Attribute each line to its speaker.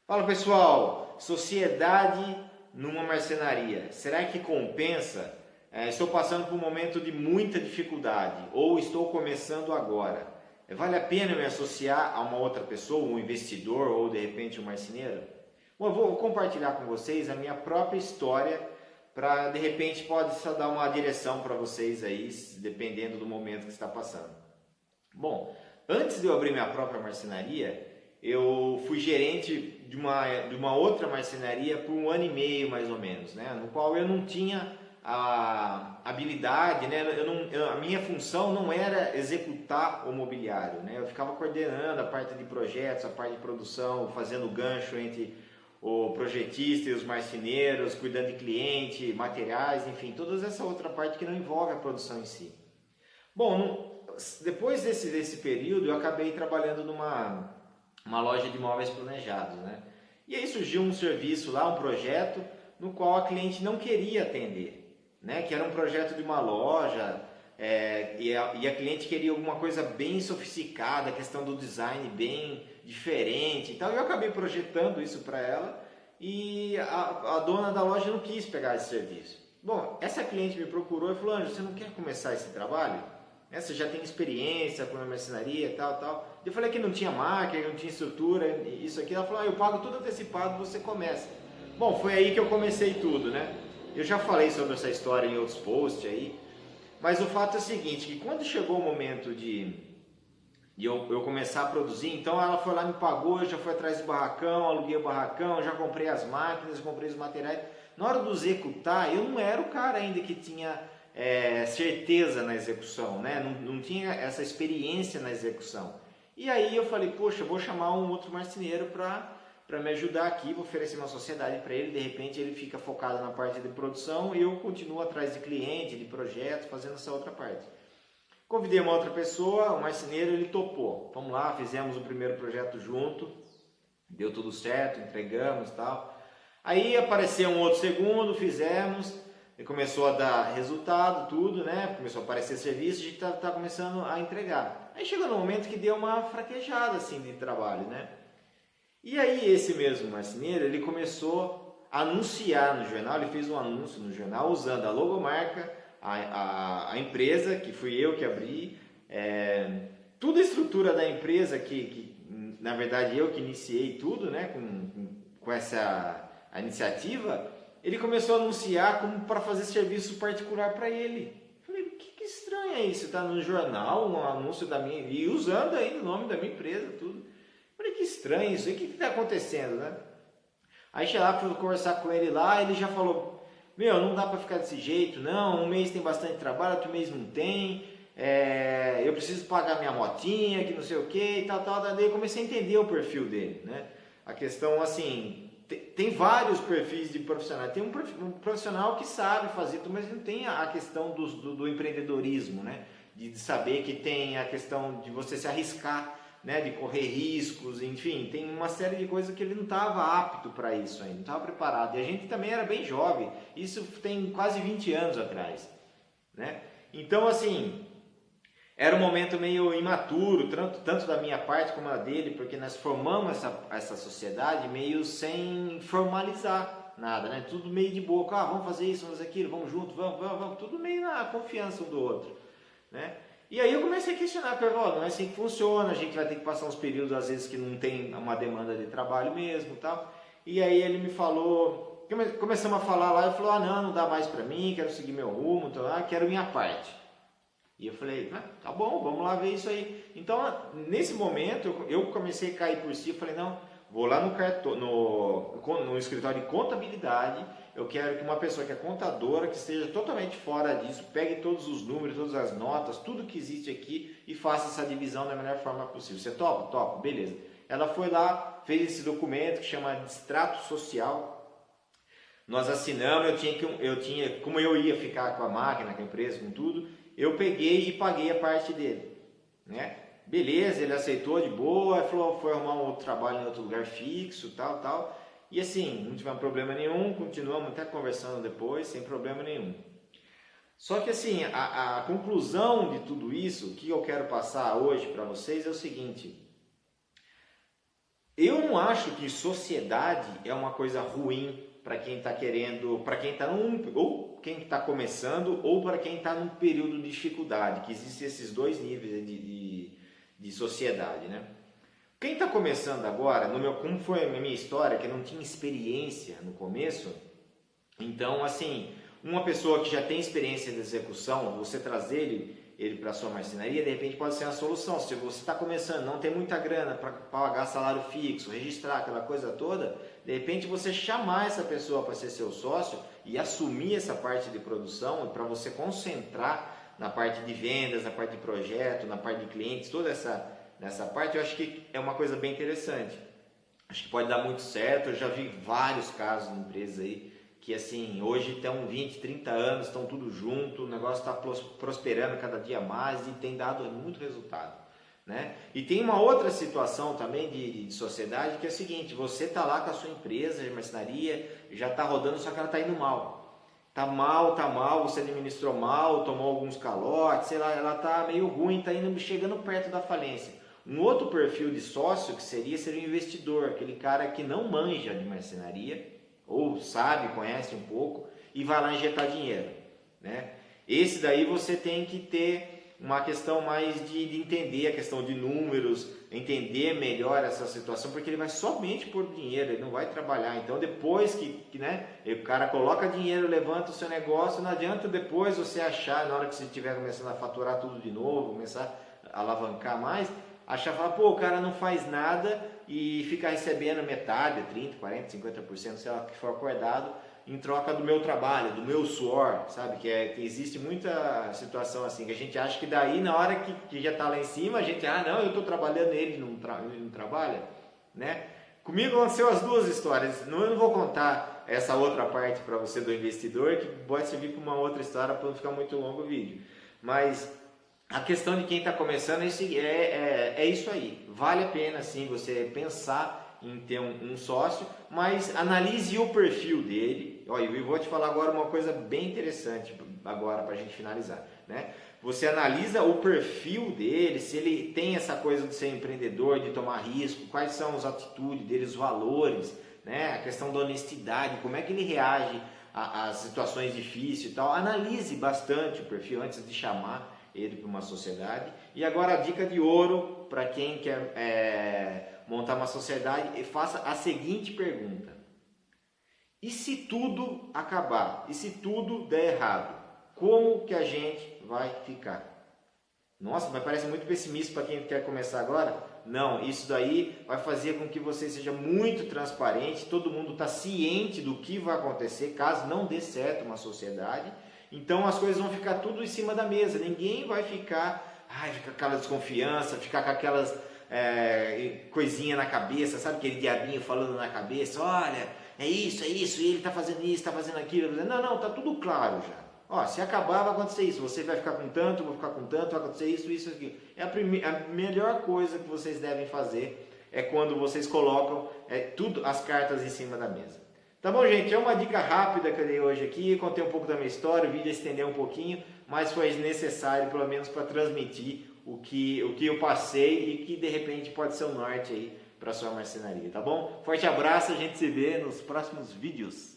Speaker 1: Fala pessoal, sociedade numa marcenaria, será que compensa? Estou passando por um momento de muita dificuldade ou estou começando agora. Vale a pena me associar a uma outra pessoa, um investidor ou de repente um marceneiro? Bom, eu vou compartilhar com vocês a minha própria história para de repente pode só dar uma direção para vocês aí, dependendo do momento que está passando. Bom, antes de eu abrir minha própria marcenaria, eu fui gerente de uma outra marcenaria por 1 ano e meio mais ou menos, né? No qual eu não tinha a habilidade, né? A minha função não era executar o mobiliário, né? Eu ficava coordenando a parte de projetos, a parte de produção, fazendo gancho entre o projetista e os marceneiros, cuidando de cliente, materiais, enfim, toda essa outra parte que não envolve a produção em si. Bom, depois desse período eu acabei trabalhando numa uma loja de móveis planejados, né? E aí surgiu um serviço lá, um projeto, no qual a cliente não queria atender, né? Que era um projeto de uma loja, e a cliente queria alguma coisa bem sofisticada, a questão do design bem diferente e tal. Eu acabei projetando isso para ela e a dona da loja não quis pegar esse serviço. Bom, essa cliente me procurou e falou: Ângelo, você não quer começar esse trabalho? Você já tem experiência com a marcenaria e tal, tal. Eu falei que não tinha máquina, não tinha estrutura, isso aqui. Ela falou: eu pago tudo antecipado, você começa. Bom, foi aí que eu comecei tudo, né? Eu já falei sobre essa história em outros posts aí, mas o fato é o seguinte, que quando chegou o momento de eu começar a produzir, então ela foi lá, me pagou, eu já fui atrás do barracão, aluguei o barracão, já comprei as máquinas, comprei os materiais. Na hora de executar, eu não era o cara ainda que tinha certeza na execução, né? Não tinha essa experiência na execução. E aí eu falei, poxa, vou chamar um outro marceneiro para me ajudar aqui, vou oferecer uma sociedade para ele, de repente ele fica focado na parte de produção e eu continuo atrás de cliente, de projetos, fazendo essa outra parte. Convidei uma outra pessoa, o marceneiro, ele topou. Vamos lá, fizemos o primeiro projeto junto, deu tudo certo, entregamos e tal. Aí apareceu um outro segundo, fizemos, e começou a dar resultado, tudo, né? Começou a aparecer serviço, a gente tá começando a entregar. Aí chegou no momento que deu uma fraquejada assim de trabalho, né? E aí esse mesmo marceneiro, ele começou a anunciar no jornal, ele fez um anúncio no jornal usando a logomarca, a empresa, que fui eu que abri, toda a estrutura da empresa, que na verdade eu que iniciei tudo, né? Com essa a iniciativa, ele começou a anunciar como para fazer serviço particular para ele. Falei, que estranho é isso? Está no jornal, um anúncio da minha, e usando ainda o nome da minha empresa, tudo. Falei, que estranho isso, o que está acontecendo, né? Aí cheguei lá, fui conversar com ele lá, ele já falou, meu, não dá para ficar desse jeito, não, um mês tem bastante trabalho, outro mês não tem, eu preciso pagar minha motinha, que não sei o que e tal, tal. Daí eu comecei a entender o perfil dele, né? A questão, assim, tem vários perfis de profissionais. Tem um profissional que sabe fazer tudo, mas não tem a questão do empreendedorismo, né? De saber que tem a questão de você se arriscar, né? De correr riscos, enfim, tem uma série de coisas que ele não estava apto para isso ainda, não estava preparado. E a gente também era bem jovem, isso tem quase 20 anos atrás, né? Então, assim, era um momento meio imaturo, tanto da minha parte como da dele, porque nós formamos essa sociedade meio sem formalizar nada, né? Tudo meio de boca, vamos fazer isso, vamos fazer aquilo, vamos junto, vamos, tudo meio na confiança um do outro, né? E aí eu comecei a questionar, não é assim que funciona, a gente vai ter que passar uns períodos às vezes que não tem uma demanda de trabalho mesmo, tal. E aí ele me falou, começamos a falar lá, ele falou, não dá mais para mim, quero seguir meu rumo, quero minha parte. E eu falei, tá bom, vamos lá ver isso aí. Então, nesse momento, eu comecei a cair por si, eu falei, não, vou lá no escritório de contabilidade, eu quero que uma pessoa que é contadora, que esteja totalmente fora disso, pegue todos os números, todas as notas, tudo que existe aqui e faça essa divisão da melhor forma possível. Você topa? Topa, beleza. Ela foi lá, fez esse documento que chama de extrato social. Nós assinamos, como eu ia ficar com a máquina, com a empresa, com tudo, eu peguei e paguei a parte dele, né? Beleza, ele aceitou de boa, falou, foi arrumar um outro trabalho em outro lugar fixo, tal, tal. E assim, não tivemos problema nenhum, continuamos até conversando depois, sem problema nenhum. Só que assim, a conclusão de tudo isso, que eu quero passar hoje para vocês é o seguinte. Eu não acho que sociedade é uma coisa ruim para quem está querendo, para quem está ou quem está começando, ou para quem está num período de dificuldade, que existem esses dois níveis de sociedade, né? Quem está começando agora, como foi a minha história, que eu não tinha experiência no começo, então assim, uma pessoa que já tem experiência de execução, você trazer ele para a sua marcenaria, de repente pode ser uma solução. Se você está começando, não tem muita grana para pagar salário fixo, registrar aquela coisa toda, de repente você chamar essa pessoa para ser seu sócio e assumir essa parte de produção, para você concentrar na parte de vendas, na parte de projeto, na parte de clientes, toda nessa parte, eu acho que é uma coisa bem interessante. Acho que pode dar muito certo. Eu já vi vários casos de empresas aí que assim, hoje estão 20, 30 anos, estão tudo junto, o negócio está prosperando cada dia mais e tem dado muito resultado, né? E tem uma outra situação também de sociedade, que é o seguinte: você está lá com a sua empresa de marcenaria, já está rodando, só que ela está indo mal. Tá mal, você administrou mal, tomou alguns calotes, sei lá, ela está meio ruim, está chegando perto da falência. Um outro perfil de sócio que seria o investidor, aquele cara que não manja de marcenaria, ou sabe, conhece um pouco, e vai lá injetar dinheiro, né? Esse daí você tem que ter uma questão mais de entender a questão de números, entender melhor essa situação, porque ele vai somente por dinheiro, ele não vai trabalhar. Então depois né, o cara coloca dinheiro, levanta o seu negócio, não adianta depois você achar, na hora que você estiver começando a faturar tudo de novo, começar a alavancar mais, achar, falar, pô, o cara não faz nada e fica recebendo metade, 30%, 40%, 50%, sei lá, que for acordado, em troca do meu trabalho, do meu suor, sabe? Que existe muita situação assim, que a gente acha que daí, na hora que já está lá em cima, a gente, não, eu estou trabalhando, ele não trabalha, né? Comigo aconteceu as duas histórias. Eu não vou contar essa outra parte para você do investidor, que pode servir para uma outra história para não ficar muito longo o vídeo. Mas a questão de quem está começando é isso aí. Vale a pena sim você pensar em ter um sócio, mas analise o perfil dele. Olha, eu vou te falar agora uma coisa bem interessante agora para a gente finalizar, né? Você analisa o perfil dele, se ele tem essa coisa de ser empreendedor, de tomar risco, quais são as atitudes dele, os valores, né? A questão da honestidade, como é que ele reage às situações difíceis e tal. Analise bastante o perfil antes de chamar ele para uma sociedade. E agora a dica de ouro para quem quer montar uma sociedade: faça a seguinte pergunta: e se tudo acabar? E se tudo der errado? Como que a gente vai ficar? Nossa, mas parece muito pessimista para quem quer começar agora. Não, isso daí vai fazer com que você seja muito transparente, todo mundo está ciente do que vai acontecer caso não dê certo uma sociedade. Então as coisas vão ficar tudo em cima da mesa, ninguém vai ficar com aquela desconfiança, ficar com aquelas coisinha na cabeça, sabe, aquele diabinho falando na cabeça: olha, é isso, e ele está fazendo isso, está fazendo aquilo. Não, está tudo claro já. Ó, se acabar, vai acontecer isso, você vai ficar com tanto, eu vou ficar com tanto, vai acontecer isso, aquilo. A melhor coisa que vocês devem fazer é quando vocês colocam as cartas em cima da mesa. Tá bom, gente? É uma dica rápida que eu dei hoje aqui, contei um pouco da minha história, o vídeo estendeu um pouquinho, mas foi necessário, pelo menos, para transmitir o que eu passei e que, de repente, pode ser o norte aí para sua marcenaria, tá bom? Forte abraço, a gente se vê nos próximos vídeos.